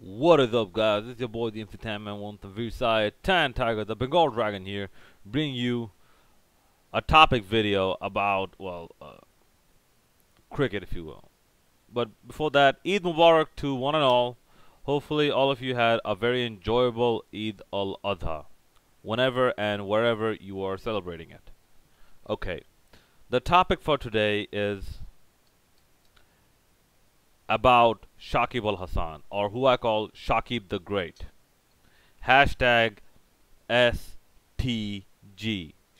What is up, guys? It's your boy, the MC Tan Man, one the Visai Tan Tiger, the Bengal Dragon here, bringing you a topic video about, cricket, if you will. But before that, Eid Mubarak to one and all. Hopefully, all of you had a very enjoyable Eid al Adha, whenever and wherever you are celebrating it. Okay, the topic for today is about Shakib Al Hasan, or who I call Shakib the Great. Hashtag STG,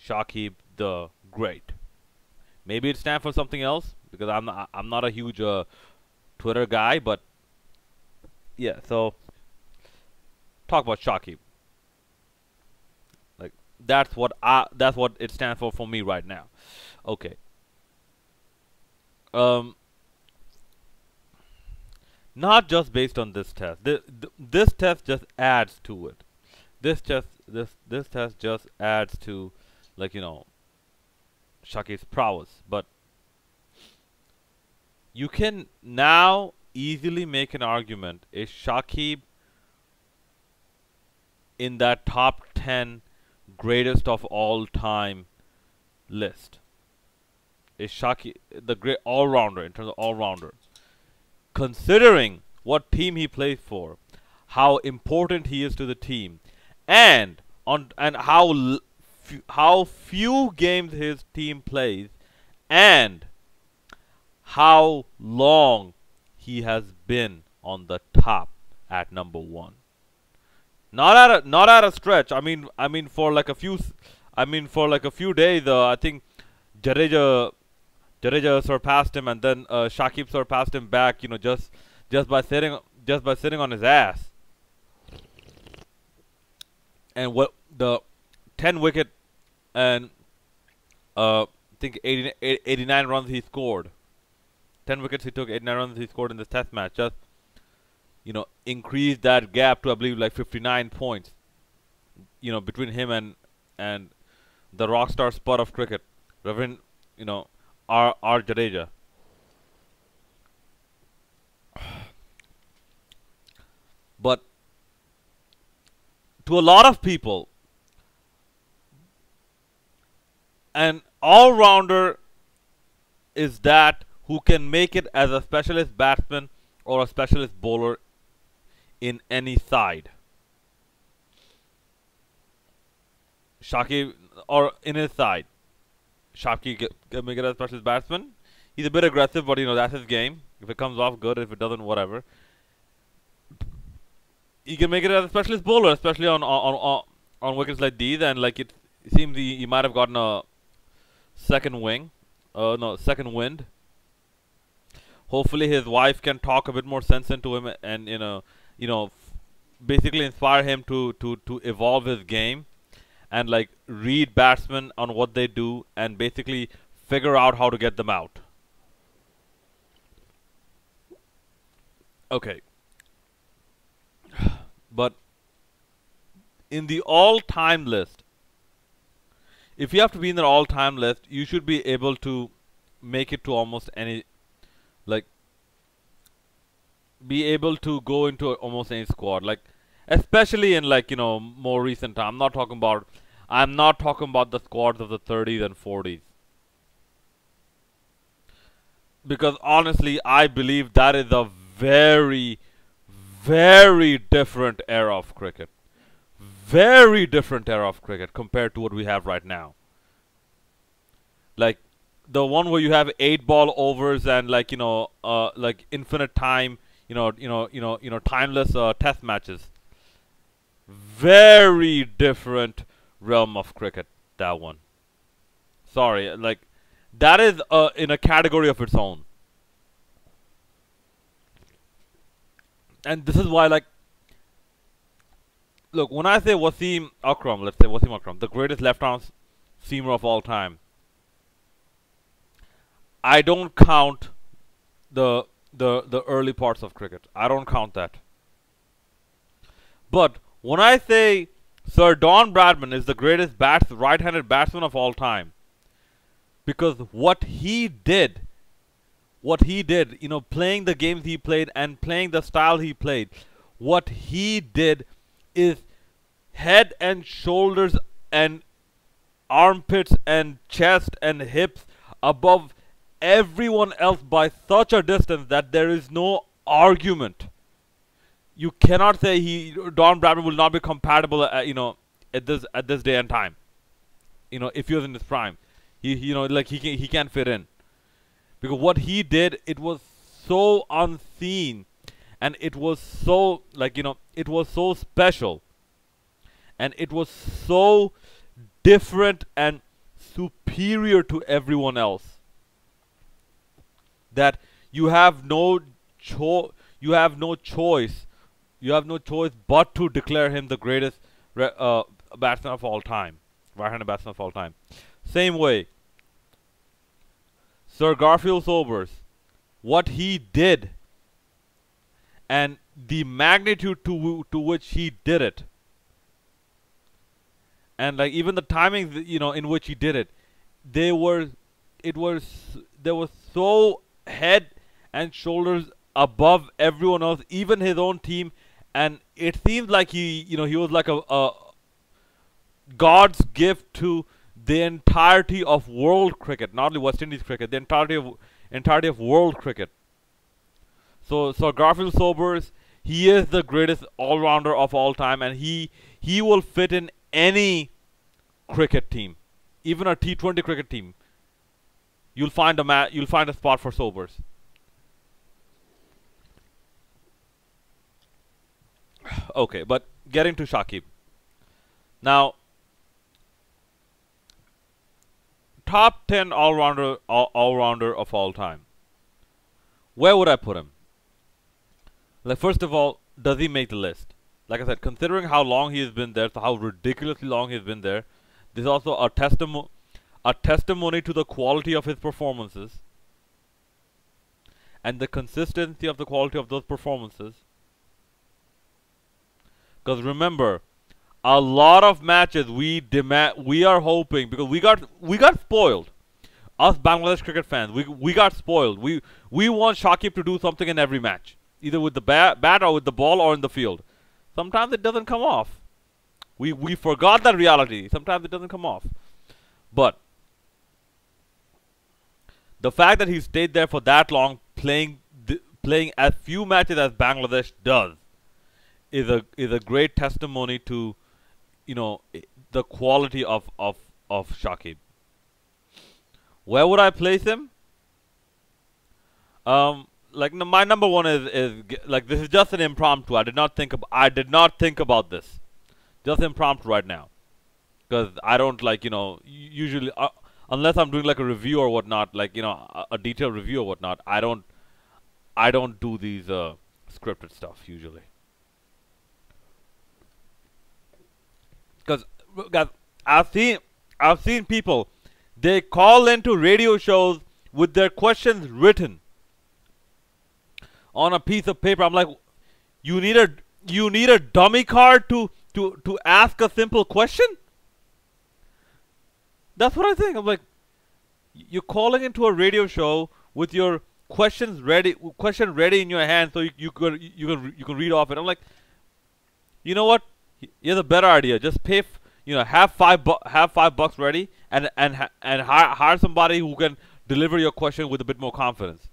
Shakib the Great. Maybe it stands for something else because I'm not a huge Twitter guy, but yeah. So talk about Shakib. Like that's what it stands for me right now. Okay. Not just based on this test. This test just adds to it. This test just adds to, Shakib's prowess. But you can now easily make an argument: is Shakib in that top 10 greatest of all time list? Is Shakib the great all-rounder in terms of all-rounder? Considering what team he plays for, how important he is to the team, and how few games his team plays, and how long he has been on the top at number one. Not at a stretch. For like a few days. I think Jadeja surpassed him, and then Shakib surpassed him back. Just by sitting on his ass. And what the 10 wicket and I think 89 runs he scored. 10 wickets he took, 89 runs he scored in this test match. Just increased that gap to, I believe, like 59 points. Between him and the rock star spud of cricket, Reverend R. Jadeja. But to a lot of people, an all-rounder is that who can make it as a specialist batsman or a specialist bowler in any side. Shakib, or in his side. Shakib can make it as a specialist batsman. He's a bit aggressive, but that's his game. If it comes off, good. If it doesn't, whatever. He can make it as a specialist bowler, especially on wickets like these. And it seems he might have gotten a second wind. Hopefully, his wife can talk a bit more sense into him, and basically inspire him to evolve his game, and read batsmen on what they do, and basically figure out how to get them out. Okay. But in the all-time list, if you have to be in the all-time list, you should be able to make it to almost any, be able to go into almost any squad. Especially in more recent time. I'm not talking about the squads of the 30s and 40s. Because honestly, I believe that is a very, very different era of cricket. Very different era of cricket compared to what we have right now. The one where you have 8-ball overs and infinite time, timeless test matches. Very different realm of cricket, that one. Sorry, that is in a category of its own. And this is why, look, when I say Wasim Akram, let's say Wasim Akram, the greatest left-arm seamer of all time, I don't count the early parts of cricket. I don't count that. But when I say Sir Don Bradman is the greatest right-handed batsman of all time, because what he did, playing the games he played and playing the style he played, What he did is head and shoulders and armpits and chest and hips above everyone else by such a distance that there is no argument. You cannot say Don Bradman will not be compatible, at this day and time. If he was in his prime, he can't fit in, because what he did, it was so unseen, and it was so it was so special, and it was so different and superior to everyone else, that you have no you have no choice but to declare him the greatest batsman of all time, right-handed batsman of all time. Same way, Sir Garfield Sobers, what he did and the magnitude to which he did it, and even the timing, in which he did it, they were so head and shoulders above everyone else, even his own team. And it seems like he was like a God's gift to the entirety of world cricket, not only West Indies cricket, the entirety of world cricket. So Garfield Sobers, he is the greatest all-rounder of all time, and he will fit in any cricket team, even a T20 cricket team. You'll find a spot for Sobers. Okay, but getting to Shakib. Now, top 10 all-rounder of all time. Where would I put him? First of all, does he make the list? Like I said, considering how long he has been there, so how ridiculously long he's been there, this is also a testimony to the quality of his performances and the consistency of the quality of those performances. Because remember, a lot of matches we are hoping, because we got spoiled. Us Bangladesh cricket fans, we got spoiled. We want Shakib to do something in every match, either with the bat or with the ball or in the field. Sometimes it doesn't come off. We forgot that reality. Sometimes it doesn't come off. But the fact that he stayed there for that long, playing as few matches as Bangladesh does, is a great testimony to the quality of Shakib. Where would I place him? My number one is this is just an impromptu. I did not think about this. Just impromptu right now, because I don't usually, unless I'm doing like a review or whatnot, a detailed review or whatnot. I don't do these scripted stuff usually. Because I've seen people, they call into radio shows with their questions written on a piece of paper. I'm like, you need a dummy card to ask a simple question? That's what I think. I'm like, you're calling into a radio show with your question ready in your hand, so you can read off it. I'm like, you know what? Here's a better idea. Just pay, have $5 ready, and hire somebody who can deliver your question with a bit more confidence.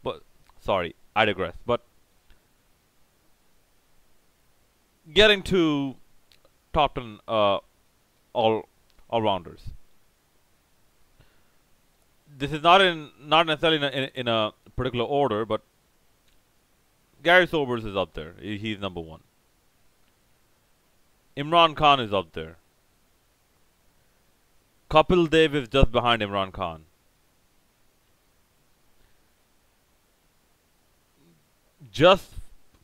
But sorry, I digress. But getting to top 10 all-rounders. This is not necessarily in a particular order, but Gary Sobers is up there. He's number one. Imran Khan is up there. Kapil Dev is just behind Imran Khan. Just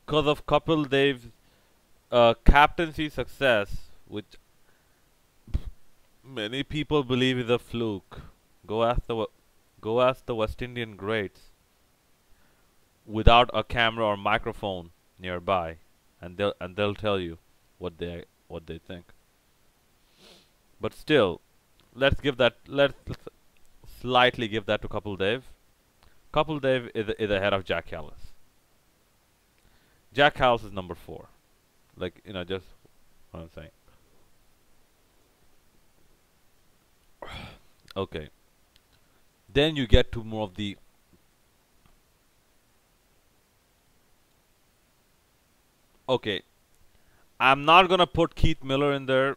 because of Kapil Dev's captaincy success, which many people believe is a fluke. Go ask the West Indian greats without a camera or microphone nearby, and they'll tell you what they think. But still, let's slightly give that to Kapil Dev. Kapil Dev is ahead of Jack Ellis. Jack House is number 4. Like, just what I'm saying. Okay. Then you get to more of the. Okay. I'm not gonna put Keith Miller in there.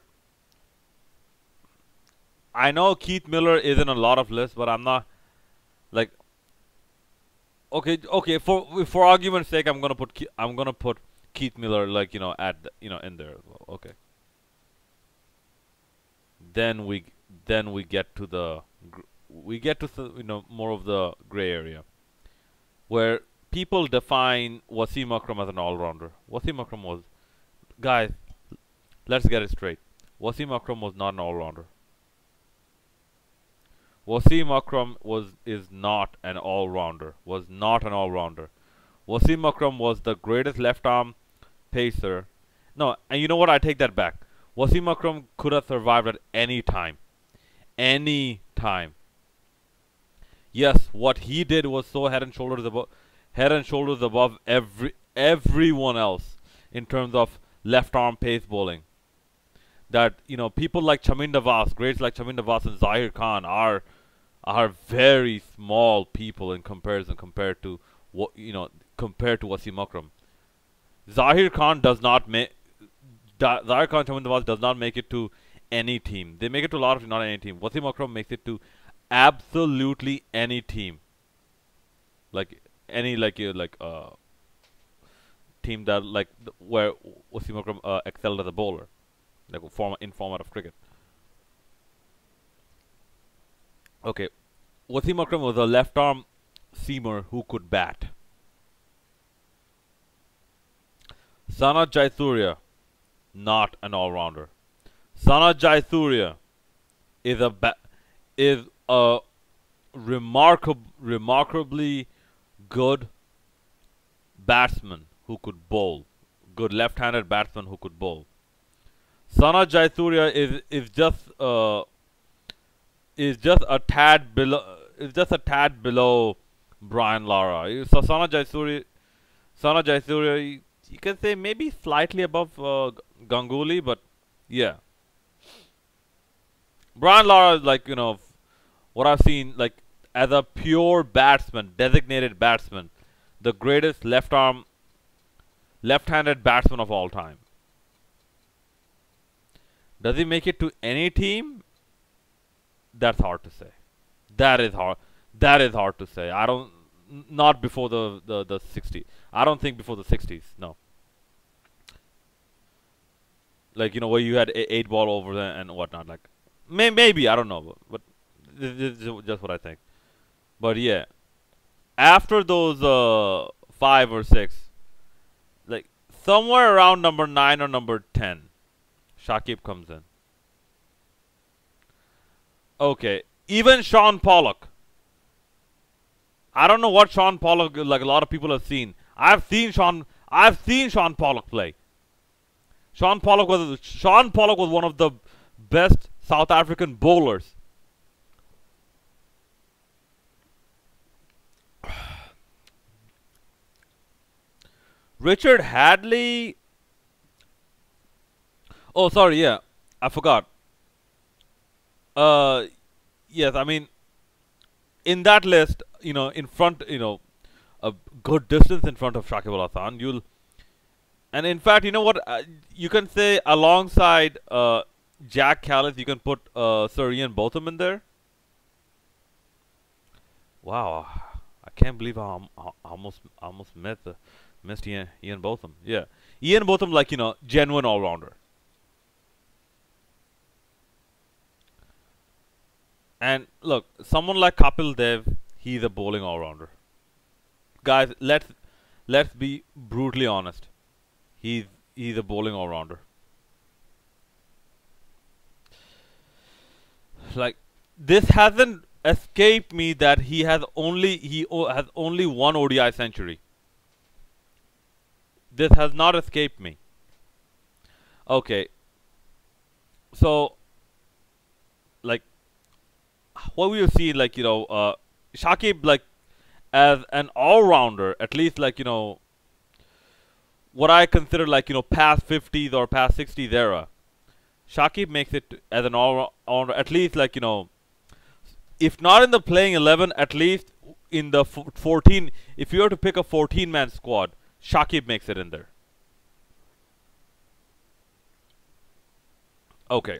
I know Keith Miller is in a lot of lists, but I'm not like. Okay. For argument's sake, I'm gonna put Keith Miller like in there as well. Okay. Then we get to more of the gray area where people define Wasim Akram as an all-rounder. Wasim Akram was, guys, let's get it straight. Wasim Akram was not an all-rounder. Wasim Akram is not an all-rounder. Was not an all-rounder. Wasim Akram was the greatest left-arm pacer. No, and you know what? I take that back. Wasim Akram could have survived at any time. Any time. Yes, what he did was so head and shoulders above everyone else in terms of left arm pace bowling. That people like Chaminda Vas, greats like Chaminda Vas and Zahir Khan are very small people in comparison compared to Wasim Akram. Zahir Khan Chaminda Vas does not make it to any team. They make it to a lot of not any team. Wasim Akram makes it to absolutely any team. Like any team that where Wasim Akram excelled as a bowler, like in format of cricket. Okay, Wasim Akram was a left arm seamer who could bat. Sanat Jayasuriya, not an all rounder. Sanat Jayasuriya is a remarkably good batsman who could bowl. Good left-handed batsman who could bowl. Sanat Jayasuriya is just a tad below Brian Lara. So Sanat Jayasuriya, you can say maybe slightly above Ganguly, but yeah. Brian Lara is what I've seen as a pure batsman, designated batsman, the greatest left-handed batsman of all time. Does he make it to any team? That's hard to say. That is hard. That is hard to say. Not before the 60s. I don't think before the 60s. No. Where you had 8 ball over there and whatnot. Maybe I don't know, but this is just what I think. But yeah, after those 5 or 6, somewhere around number 9 or number 10, Shakib comes in. Okay, even Sean Pollock. I don't know what Sean Pollock a lot of people have seen. I've seen Sean Pollock play. Sean Pollock was one of the best South African bowlers. Richard Hadley. Oh, sorry, yeah, I forgot. Yes, I mean, in that list, in front, a good distance in front of Shakib Al Hasan, and in fact, you know what? You can say alongside Jack Callis, you can put Sir Ian Botham in there. Wow, I can't believe I almost missed Ian Botham. Yeah, Ian Botham, genuine all rounder. And look, someone like Kapil Dev, he's a bowling all rounder. Guys, let's be brutally honest. He's a bowling all rounder. This hasn't escaped me that he has only one ODI century. This has not escaped me. Okay. So what we see, Shakib, as an all-rounder, at least, what I consider like, past 50s or past 60s era, Shakib makes it as an all at least like, if not in the playing 11, at least in the 14. If you were to pick a 14-man squad, Shakib makes it in there. Okay.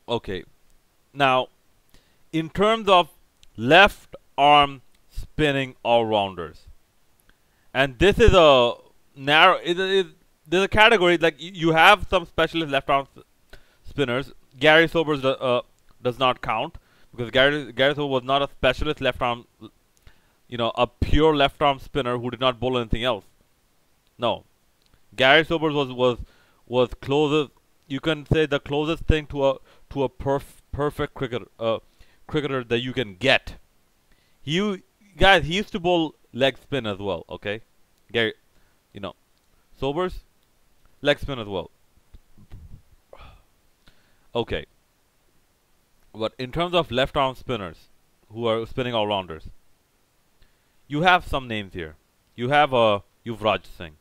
Okay. Now, in terms of left arm spinning all rounders, and this is a narrow. There's a category like you have some specialist left arm spinners. Gary Sobers does not count because Gary Sobers was not a specialist left arm, a pure left arm spinner who did not bowl anything else. No, Gary Sobers was closest. You can say the closest thing to a perfect cricketer that you can get. He used to bowl leg spin as well. Okay, Gary, Sobers leg spin as well. Okay, but in terms of left arm spinners who are spinning all rounders, you have some names here. You have Yuvraj Singh.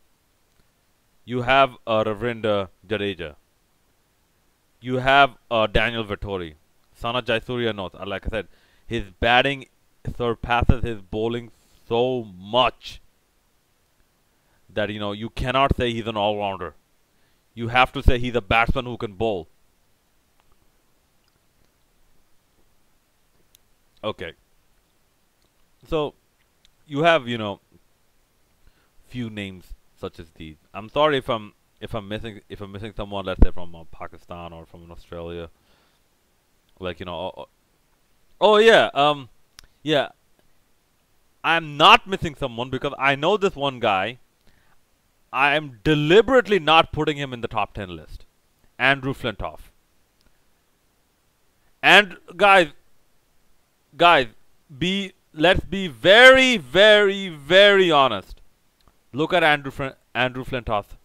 You have Ravindra Jadeja. You have Daniel Vettori. Sana Jayasuriya knows. Like I said, his batting surpasses his bowling so much that you cannot say he's an all-rounder. You have to say he's a batsman who can bowl. Okay. So you have few names such as these. I'm sorry if I'm missing someone, let's say from Pakistan or from Australia. Like oh yeah, yeah. I'm not missing someone because I know this one guy. I am deliberately not putting him in the top 10 list. Andrew Flintoff. And guys, let's be very, very, very honest. Look at Andrew Flintoff's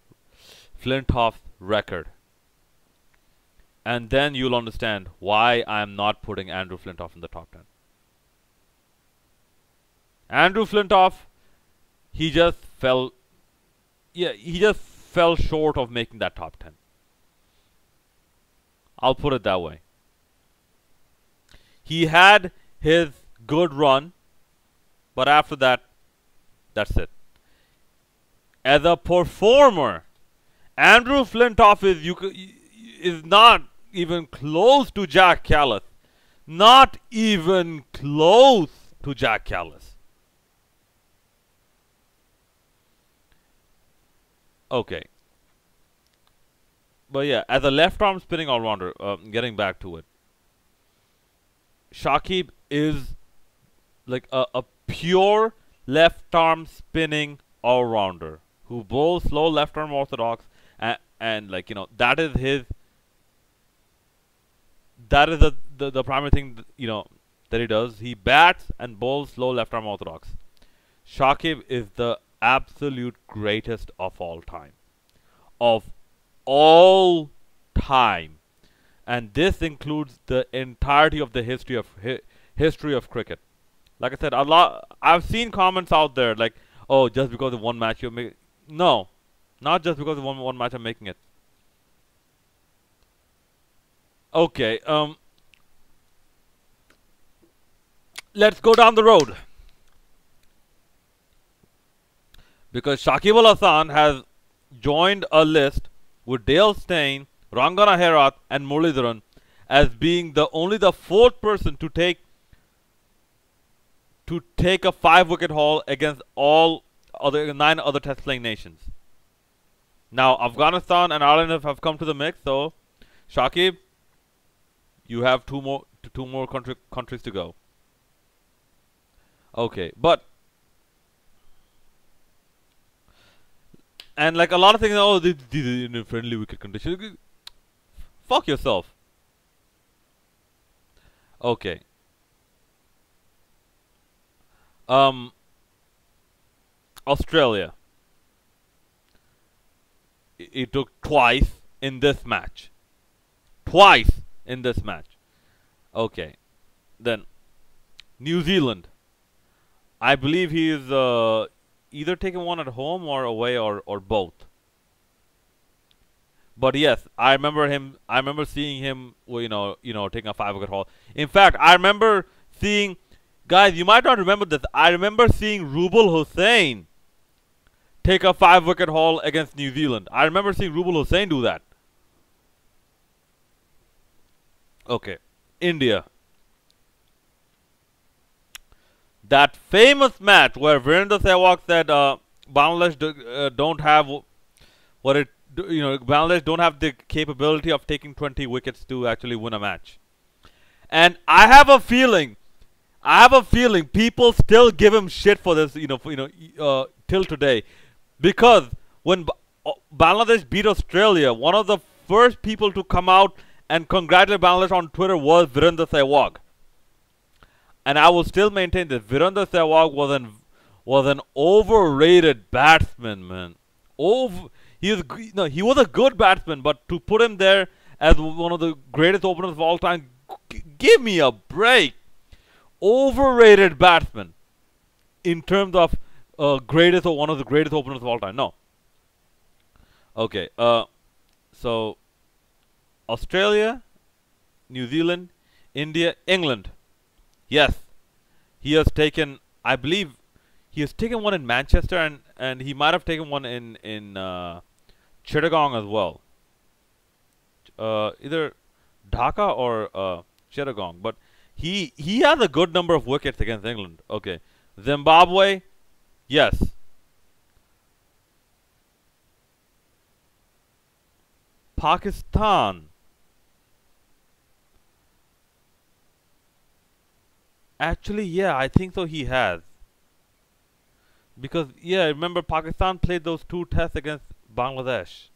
record. And then you'll understand why I am not putting Andrew Flintoff in the top 10. Andrew Flintoff, he just fell short of making that top 10. I'll put it that way. He had his good run, but after that, that's it. As a performer, Andrew Flintoff is not even close to Jack Callis. Not even close to Jack Callis. Okay. But yeah, as a left arm spinning all rounder, getting back to it, Shakib is like a pure left arm spinning all rounder who bowls slow left arm orthodox, and like that is the primary thing that he does. He bats and bowls slow left arm orthodox. Shakib is the absolute greatest of all time. Of all time. And this includes the entirety of the history of cricket. Like I said, I've seen comments out there like, oh, just because of one match you're making. No, not just because of one match I'm making it. Okay, let's go down the road. Because Shakib Al Hasan has joined a list with Dale Steyn, Rangana Herat, and Muralidharan as being only the fourth person to take a 5-wicket haul against all 9 other Test playing nations. Now Afghanistan and Ireland have come to the mix, so Shakib, you have two more countries to go. Okay, but and like a lot of things, oh, these are in friendly wicket conditions. Fuck yourself. Okay. Australia. It took twice in this match. Twice in this match. Okay. Then New Zealand. I believe he is either taking one at home or away or both. But yes, I remember him. I remember seeing him. Well, taking a 5 wicket haul. In fact, I remember seeing. Guys, you might not remember this. I remember seeing Rubal Hussain take a 5 wicket haul against New Zealand. I remember seeing Rubal Hussain do that. Okay, India. That famous match where Virendra Sehwag said Bangladesh don't have what it Bangladesh don't have the capability of taking 20 wickets to actually win a match. And I have a feeling people still give him shit for this, till today, because when Bangladesh beat Australia, one of the first people to come out and congratulate Bangladesh on Twitter was Virendra Sehwag. And I will still maintain that Virendra Sehwag was an overrated batsman, man. He was a good batsman, but to put him there as one of the greatest openers of all time, give me a break. Overrated batsman in terms of greatest or one of the greatest openers of all time. No. Okay. So Australia, New Zealand, India, England. Yes, he has taken. I believe he has taken one in Manchester, and he might have taken one in Chittagong as well. Either Dhaka or Chittagong, but he has a good number of wickets against England. Okay, Zimbabwe, yes. Pakistan. Actually, yeah, I think so. He has. Because, yeah, remember Pakistan played those 2 tests against Bangladesh.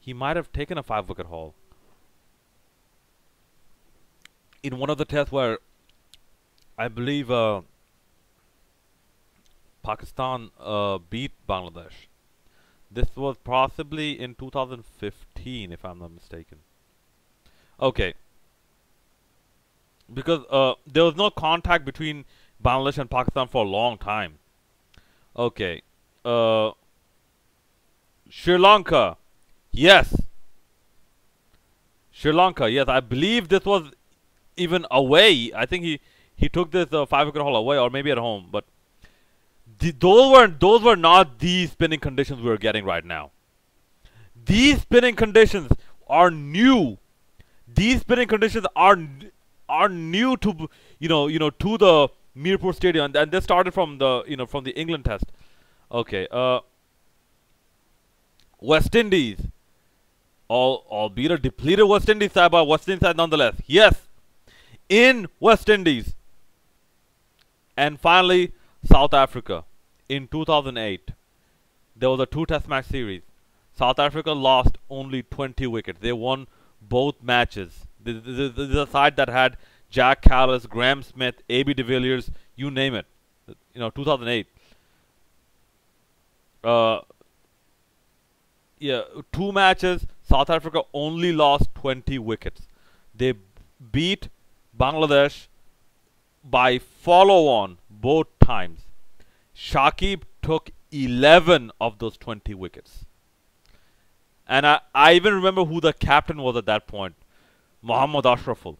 He might have taken a 5 wicket haul. In one of the tests where I believe Pakistan beat Bangladesh. This was possibly in 2015, if I'm not mistaken. Okay. Because there was no contact between Bangladesh and Pakistan for a long time. Okay. Sri Lanka. Yes. Sri Lanka. Yes, I believe this was even away. I think he took this 5 wicket haul away, or maybe at home. But those were not the spinning conditions we're getting right now. These spinning conditions are new. These spinning conditions are new to to the Mirpur Stadium, and they started from the England test. Okay, West Indies, albeit a depleted West Indies side, but West Indies side nonetheless. Yes, in West Indies, and finally South Africa in 2008. There was a 2-test match series. South Africa lost only 20 wickets. They won both matches. This is a side that had Jack Callis, Graham Smith, A.B. de Villiers, you name it. 2008. Yeah, 2 matches. South Africa only lost 20 wickets. They beat Bangladesh by follow-on both times. Shakib took 11 of those 20 wickets. And I even remember who the captain was at that point. Mohammad Ashraful.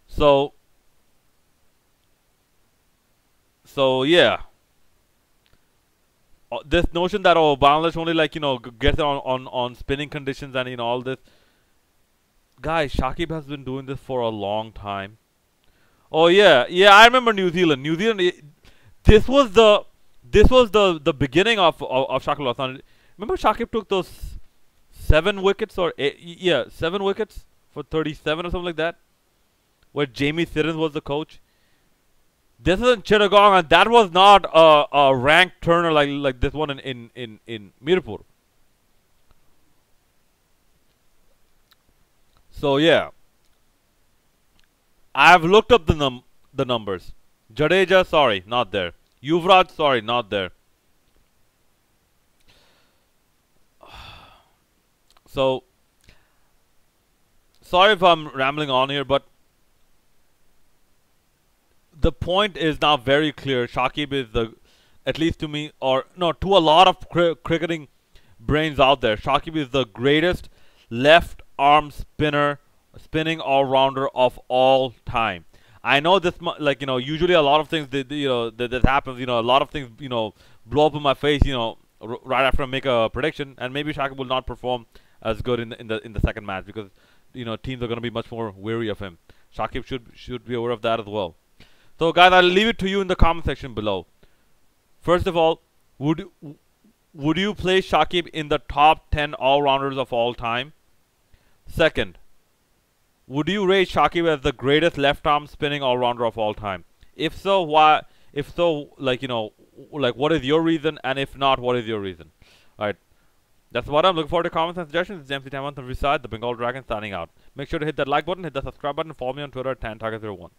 So yeah. This notion that Bangladesh only gets on spinning conditions and all this. Guys, Shakib has been doing this for a long time. Oh yeah, I remember New Zealand. This was the beginning of Shakib Al Hasan. Remember Shakib took those 7 wickets or 7 wickets for 37 or something like that, where Jamie Sirens was the coach. This is in Chittagong, and that was not a ranked turner like this one in Mirpur. So yeah, I've looked up the numbers. Jadeja, sorry, not there. Yuvraj, sorry, not there. So, sorry if I'm rambling on here, but the point is now very clear. Shakib is at least to me, or no, to a lot of cricketing brains out there, Shakib is the greatest left arm spinning all rounder of all time. I know this, like, usually a lot of things that happens. A lot of things blow up in my face. Right after I make a prediction, and maybe Shakib will not perform as good in the second match because teams are going to be much more wary of him. Shakib should be aware of that as well. So guys, I'll leave it to you in the comment section below. First of all, would you place Shakib in the top 10 all-rounders of all time? Second, would you rate Shakib as the greatest left-arm spinning all-rounder of all time? If so, why? If so, what is your reason? And if not, what is your reason? Alright, that's what I'm looking forward to. Comments and suggestions. It's MC Time on the side, the Bengal Dragon signing out. Make sure to hit that like button, hit the subscribe button, follow me on Twitter at TanTarget01.